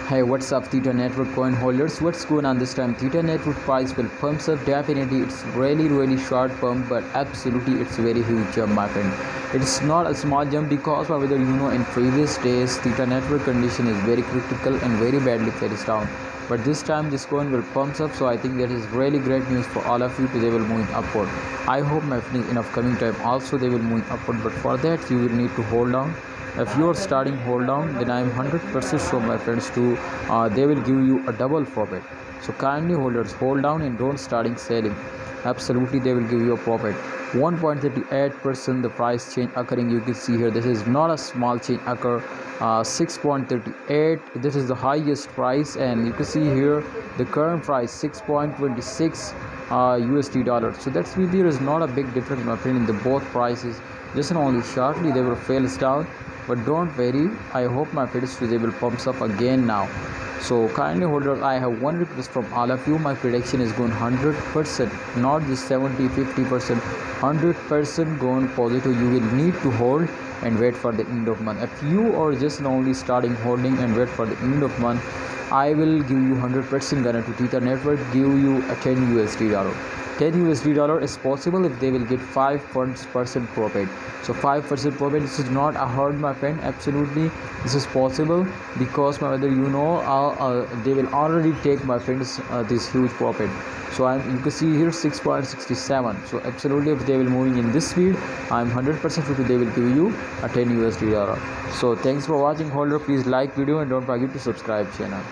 Hey, what's up, Theta Network coin holders? What's going on this time? Theta Network price will pumps up. Definitely, it's really short pump, but absolutely, it's very huge jump, my friend. It's not a small jump because, whether you know, in previous days, Theta Network condition is very critical and very badly fails down. But this time, this coin will pumps up, so I think that is really great news for all of you. They will move upward. I hope, my friends, in upcoming time also they will move upward. But for that, you will need to hold on. If you are starting hold down, then I am 100% sure, my friends, to they will give you a double profit. So kindly holders, hold down and don't starting selling. Absolutely, they will give you a profit. 1.38% the price change occurring. You can see here, this is not a small change occur. 6.38, this is the highest price, and you can see here the current price 6.26 USD dollar. So that's means there is not a big difference, my friend, in the both prices. Just only shortly they will fail down, but don't worry. I hope, my friends, they will pumps up again now. So kindly holders, I have one request from all of you. My prediction is going 100%, not just 70 50%, 100% going positive. You will need to hold and wait for the end of month. If you are just only starting holding and wait for the end of month, I will give you 100% guarantee. Theta Network give you a 10 USD dollar. 10 USD dollar is possible if they will get 5% profit. So 5% profit, this is not a hard, my friend. Absolutely, this is possible because, my brother, you know, they will already take, my friends, this huge profit. So you can see here 6.67. So absolutely, if they will moving in this speed, I'm 100% sure they will give you a 10 USD dollar. So thanks for watching, holder. Please like video and don't forget to subscribe channel.